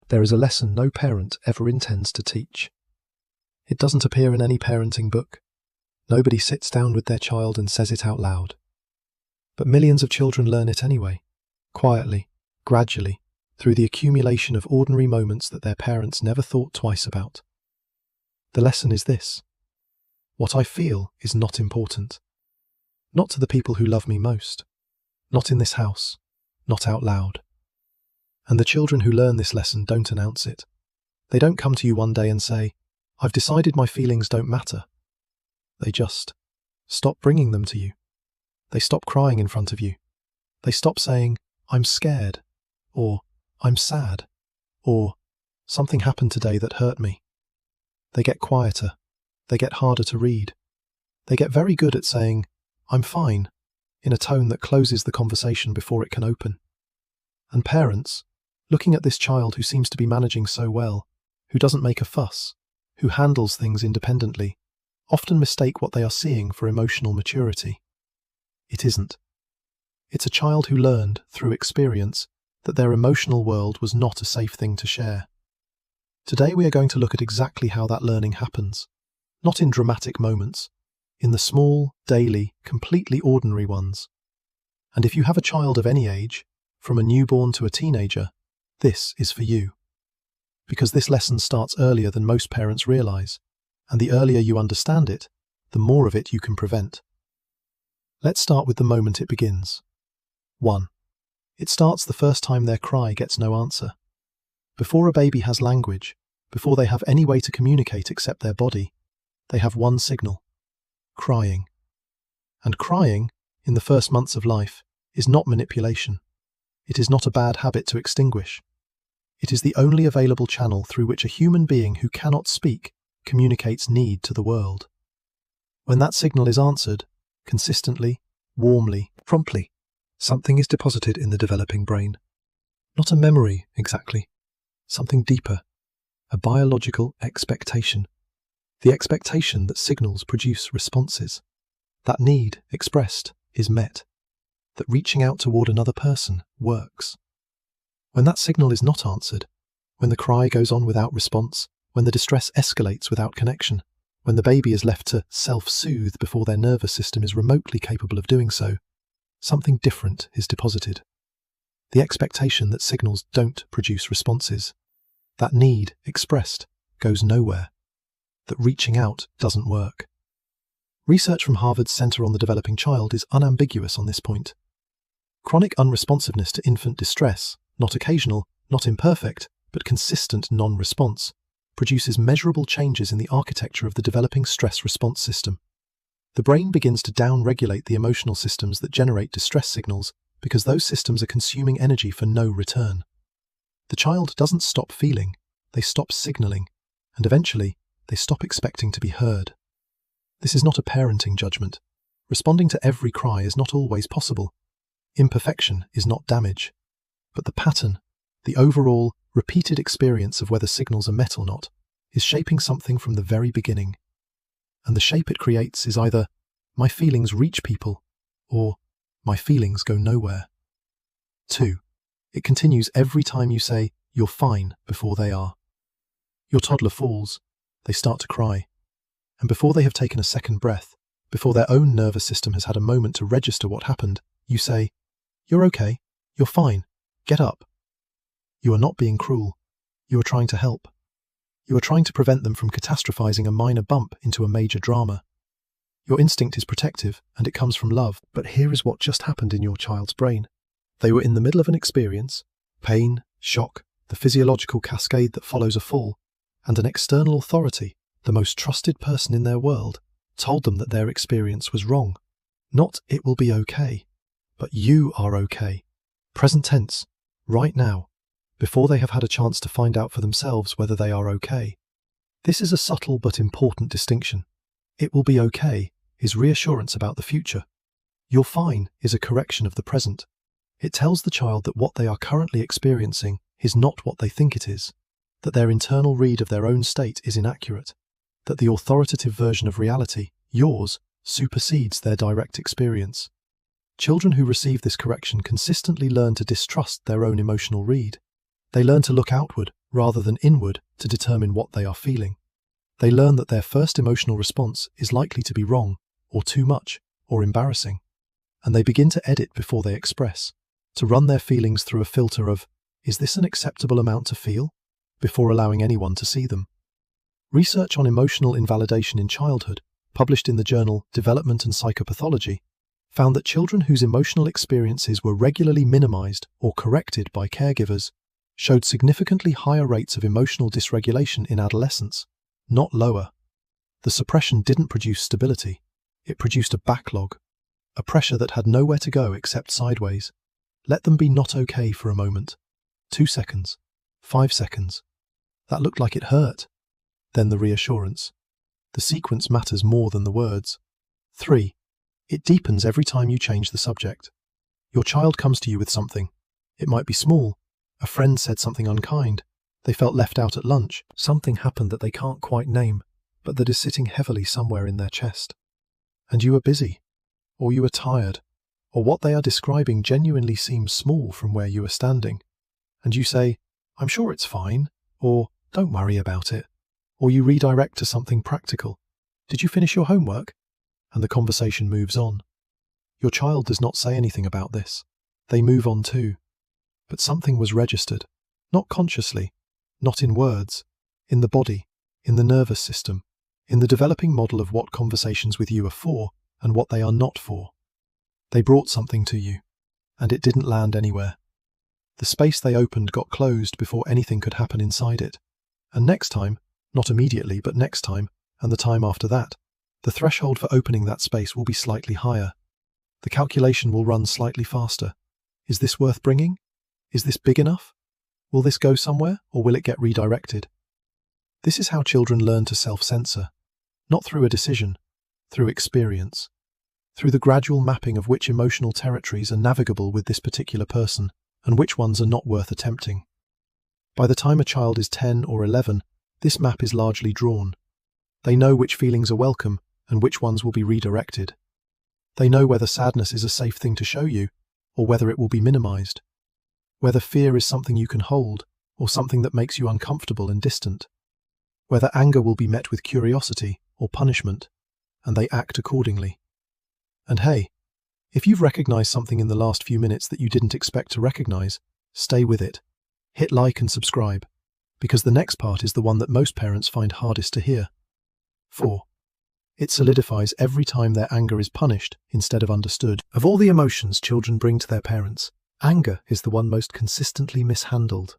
there is a lesson no parent ever intends to teach. It doesn't appear in any parenting book. Nobody sits down with their child and says it out loud. But millions of children learn it anyway, quietly, gradually, through the accumulation of ordinary moments that their parents never thought twice about. The lesson is this: what I feel is not important. Not to the people who love me most. Not in this house. Not out loud. And the children who learn this lesson don't announce it. They don't come to you one day and say, "I've decided my feelings don't matter." They just stop bringing them to you. They stop crying in front of you. They stop saying, "I'm scared," or "I'm sad," or "something happened today that hurt me." They get quieter. They get harder to read. They get very good at saying, "I'm fine," in a tone that closes the conversation before it can open. And parents, looking at this child who seems to be managing so well, who doesn't make a fuss, who handles things independently, often mistake what they are seeing for emotional maturity. It isn't. It's a child who learned, through experience, that their emotional world was not a safe thing to share. Today we are going to look at exactly how that learning happens, not in dramatic moments, in the small, daily, completely ordinary ones. And if you have a child of any age, from a newborn to a teenager, this is for you. Because this lesson starts earlier than most parents realize, and the earlier you understand it, the more of it you can prevent. Let's start with the moment it begins. 1. It starts the first time their cry gets no answer. Before a baby has language, before they have any way to communicate except their body, they have one signal: crying. And crying, in the first months of life, is not manipulation. It is not a bad habit to extinguish. It is the only available channel through which a human being who cannot speak communicates need to the world. When that signal is answered, consistently, warmly, promptly, something is deposited in the developing brain. Not a memory, exactly. Something deeper. A biological expectation. The expectation that signals produce responses. That need, expressed, is met. That reaching out toward another person works. When that signal is not answered, when the cry goes on without response, when the distress escalates without connection, when the baby is left to self-soothe before their nervous system is remotely capable of doing so, something different is deposited. The expectation that signals don't produce responses. That need, expressed, goes nowhere. That reaching out doesn't work. Research from Harvard's Center on the Developing Child is unambiguous on this point. Chronic unresponsiveness to infant distress, not occasional, not imperfect, but consistent non-response, produces measurable changes in the architecture of the developing stress response system. The brain begins to down-regulate the emotional systems that generate distress signals because those systems are consuming energy for no return. The child doesn't stop feeling, they stop signaling, and eventually they stop expecting to be heard. This is not a parenting judgment. Responding to every cry is not always possible. Imperfection is not damage. But the pattern, the overall, repeated experience of whether signals are met or not, is shaping something from the very beginning. And the shape it creates is either, my feelings reach people, or my feelings go nowhere. 2. It continues every time you say, you're fine, before they are. Your toddler falls, they start to cry. And before they have taken a second breath, before their own nervous system has had a moment to register what happened, you say, you're okay, you're fine, get up. You are not being cruel. You are trying to help. You are trying to prevent them from catastrophizing a minor bump into a major drama. Your instinct is protective, and it comes from love, but here is what just happened in your child's brain. They were in the middle of an experience, pain, shock, the physiological cascade that follows a fall, and an external authority, the most trusted person in their world, told them that their experience was wrong. Not it will be okay, but you are okay. Present tense, right now, before they have had a chance to find out for themselves whether they are okay. This is a subtle but important distinction. It will be okay is reassurance about the future. You're fine is a correction of the present. It tells the child that what they are currently experiencing is not what they think it is, that their internal read of their own state is inaccurate, that the authoritative version of reality, yours, supersedes their direct experience. Children who receive this correction consistently learn to distrust their own emotional read. They learn to look outward rather than inward to determine what they are feeling. They learn that their first emotional response is likely to be wrong, or too much, or embarrassing. And they begin to edit before they express, to run their feelings through a filter of, is this an acceptable amount to feel? Before allowing anyone to see them. Research on emotional invalidation in childhood, published in the journal Development and Psychopathology, found that children whose emotional experiences were regularly minimized or corrected by caregivers showed significantly higher rates of emotional dysregulation in adolescence, not lower. The suppression didn't produce stability, it produced a backlog, a pressure that had nowhere to go except sideways. Let them be not okay for a moment. 2 seconds. 5 seconds. That looked like it hurt. Then the reassurance. The sequence matters more than the words. 3. It deepens every time you change the subject. Your child comes to you with something. It might be small. A friend said something unkind. They felt left out at lunch. Something happened that they can't quite name, but that is sitting heavily somewhere in their chest. And you are busy. Or you are tired. Or what they are describing genuinely seems small from where you are standing. And you say, I'm sure it's fine, or don't worry about it. Or you redirect to something practical. Did you finish your homework? And the conversation moves on. Your child does not say anything about this. They move on too. But something was registered, not consciously, not in words, in the body, in the nervous system, in the developing model of what conversations with you are for and what they are not for. They brought something to you, and it didn't land anywhere. The space they opened got closed before anything could happen inside it. And next time, not immediately, but next time, and the time after that, the threshold for opening that space will be slightly higher. The calculation will run slightly faster. Is this worth bringing? Is this big enough? Will this go somewhere, or will it get redirected? This is how children learn to self-censor, not through a decision, through experience, through the gradual mapping of which emotional territories are navigable with this particular person, and which ones are not worth attempting. By the time a child is 10 or 11, this map is largely drawn. They know which feelings are welcome and which ones will be redirected. They know whether sadness is a safe thing to show you, or whether it will be minimized. Whether fear is something you can hold, or something that makes you uncomfortable and distant. Whether anger will be met with curiosity or punishment, and they act accordingly. And hey, if you've recognized something in the last few minutes that you didn't expect to recognize, stay with it. Hit like and subscribe, because the next part is the one that most parents find hardest to hear. 4. It solidifies every time their anger is punished instead of understood. Of all the emotions children bring to their parents, anger is the one most consistently mishandled.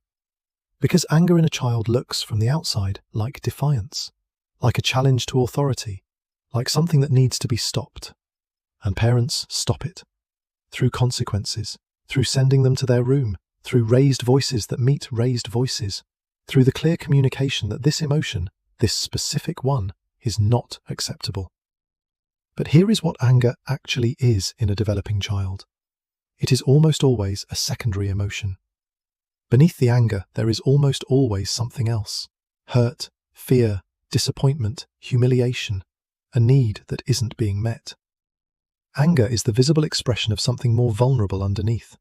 Because anger in a child looks, from the outside, like defiance, like a challenge to authority, like something that needs to be stopped. And parents stop it. Through consequences, through sending them to their room, through raised voices that meet raised voices, through the clear communication that this emotion, this specific one, is not acceptable. But here is what anger actually is in a developing child. It is almost always a secondary emotion. Beneath the anger, there is almost always something else. Hurt, fear, disappointment, humiliation, a need that isn't being met. Anger is the visible expression of something more vulnerable underneath.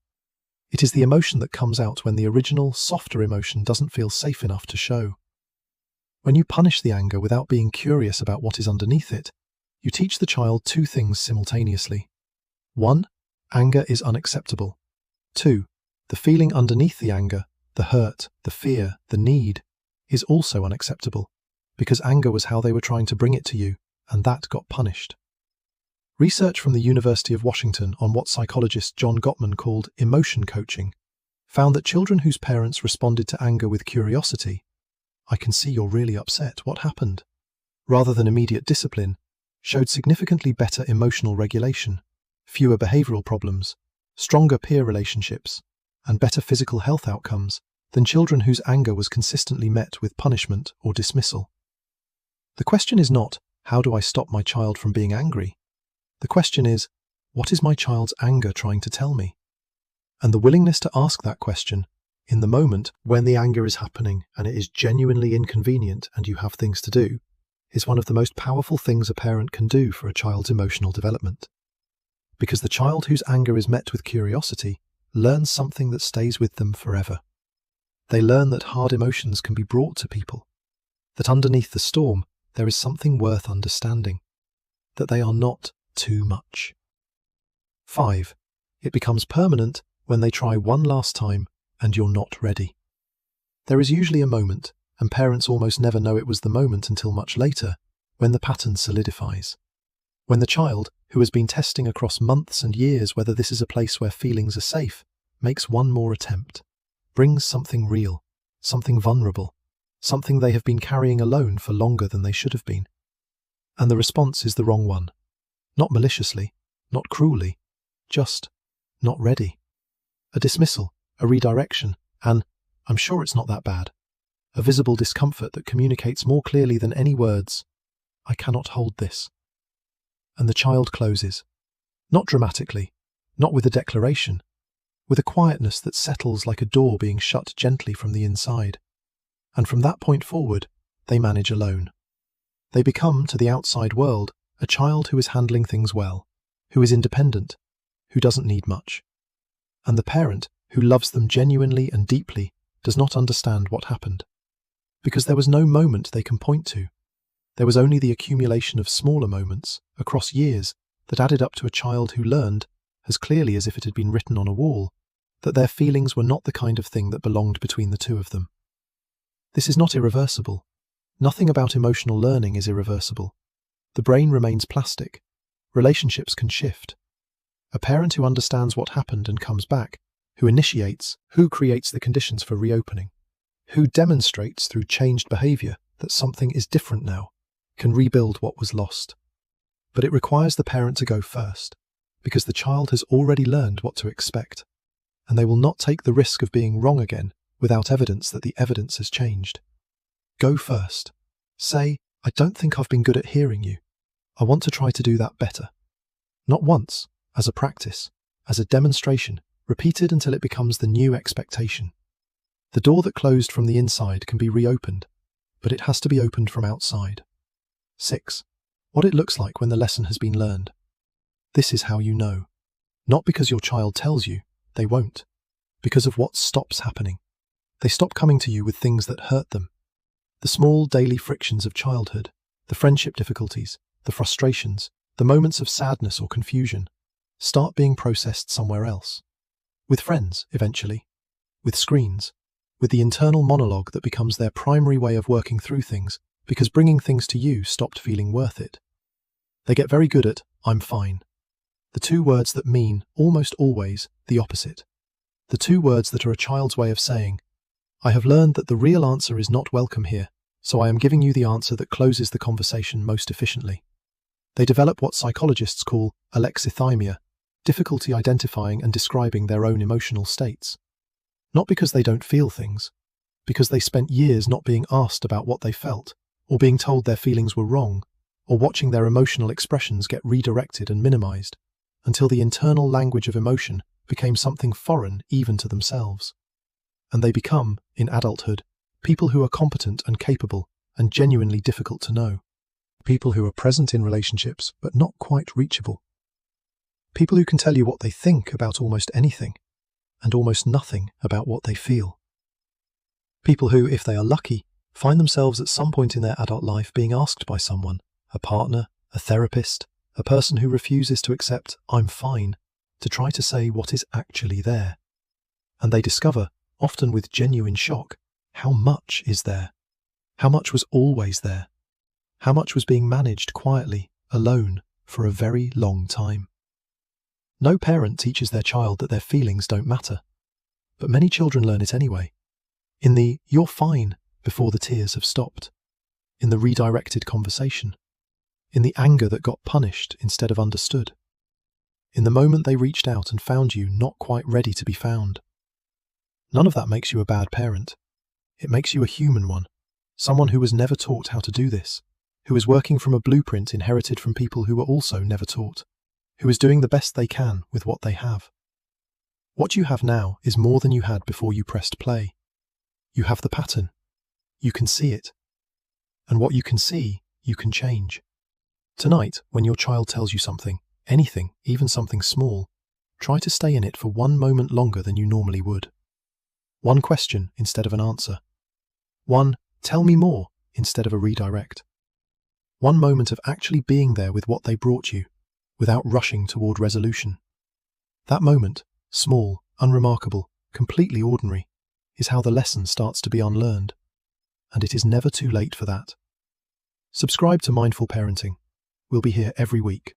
It is the emotion that comes out when the original, softer emotion doesn't feel safe enough to show. When you punish the anger without being curious about what is underneath it, you teach the child two things simultaneously. 1. Anger is unacceptable. 2. The feeling underneath the anger, the hurt, the fear, the need, is also unacceptable, because anger was how they were trying to bring it to you, and that got punished. Research from the University of Washington on what psychologist John Gottman called emotion coaching found that children whose parents responded to anger with curiosity, I can see you're really upset, what happened, rather than immediate discipline, showed significantly better emotional regulation, fewer behavioral problems, stronger peer relationships, and better physical health outcomes than children whose anger was consistently met with punishment or dismissal. The question is not, how do I stop my child from being angry? The question is, what is my child's anger trying to tell me? And the willingness to ask that question, in the moment when the anger is happening and it is genuinely inconvenient and you have things to do, is one of the most powerful things a parent can do for a child's emotional development. Because the child whose anger is met with curiosity learns something that stays with them forever. They learn that hard emotions can be brought to people, that underneath the storm there is something worth understanding, that they are not too much. 5. It becomes permanent when they try one last time and you're not ready. There is usually a moment, and parents almost never know it was the moment until much later, when the pattern solidifies. When the child, who has been testing across months and years whether this is a place where feelings are safe, makes one more attempt, brings something real, something vulnerable, something they have been carrying alone for longer than they should have been. And the response is the wrong one. Not maliciously, not cruelly, just not ready. A dismissal, a redirection, an "I'm sure it's not that bad." A visible discomfort that communicates more clearly than any words, "I cannot hold this." And the child closes. Not dramatically, not with a declaration, with a quietness that settles like a door being shut gently from the inside. And from that point forward, they manage alone. They become, to the outside world, a child who is handling things well, who is independent, who doesn't need much. And the parent, who loves them genuinely and deeply, does not understand what happened. Because there was no moment they can point to. There was only the accumulation of smaller moments, across years, that added up to a child who learned, as clearly as if it had been written on a wall, that their feelings were not the kind of thing that belonged between the two of them. This is not irreversible. Nothing about emotional learning is irreversible. The brain remains plastic. Relationships can shift. A parent who understands what happened and comes back, who initiates, who creates the conditions for reopening, who demonstrates through changed behaviour that something is different now, can rebuild what was lost. But it requires the parent to go first, because the child has already learned what to expect, and they will not take the risk of being wrong again without evidence that the evidence has changed. Go first. Say, "I don't think I've been good at hearing you. I want to try to do that better." Not once, as a practice, as a demonstration, repeated until it becomes the new expectation. The door that closed from the inside can be reopened, but it has to be opened from outside. 6. What it looks like when the lesson has been learned. This is how you know. Not because your child tells you, they won't. Because of what stops happening. They stop coming to you with things that hurt them. The small daily frictions of childhood, the friendship difficulties, the frustrations, the moments of sadness or confusion, start being processed somewhere else. With friends, eventually. With screens. With the internal monologue that becomes their primary way of working through things, because bringing things to you stopped feeling worth it. They get very good at "I'm fine." The two words that mean, almost always, the opposite. The two words that are a child's way of saying, "I have learned that the real answer is not welcome here, so I am giving you the answer that closes the conversation most efficiently." They develop what psychologists call alexithymia, difficulty identifying and describing their own emotional states. Not because they don't feel things, because they spent years not being asked about what they felt, or being told their feelings were wrong, or watching their emotional expressions get redirected and minimized, until the internal language of emotion became something foreign even to themselves. And they become, in adulthood, people who are competent and capable and genuinely difficult to know. People who are present in relationships but not quite reachable. People who can tell you what they think about almost anything, and almost nothing about what they feel. People who, if they are lucky, find themselves at some point in their adult life being asked by someone, a partner, a therapist, a person who refuses to accept "I'm fine," to try to say what is actually there. And they discover, often with genuine shock, how much is there. How much was always there. How much was being managed quietly, alone, for a very long time. No parent teaches their child that their feelings don't matter, but many children learn it anyway. In the "you're fine" before the tears have stopped. In the redirected conversation. In the anger that got punished instead of understood. In the moment they reached out and found you not quite ready to be found. None of that makes you a bad parent. It makes you a human one. Someone who was never taught how to do this. Who is working from a blueprint inherited from people who were also never taught. Who is doing the best they can with what they have. What you have now is more than you had before you pressed play. You have the pattern. You can see it. And what you can see, you can change. Tonight, when your child tells you something, anything, even something small, try to stay in it for one moment longer than you normally would. One question instead of an answer. One "tell me more" instead of a redirect. One moment of actually being there with what they brought you, without rushing toward resolution. That moment, small, unremarkable, completely ordinary, is how the lesson starts to be unlearned. And it is never too late for that. Subscribe to Mindful Parenting. We'll be here every week.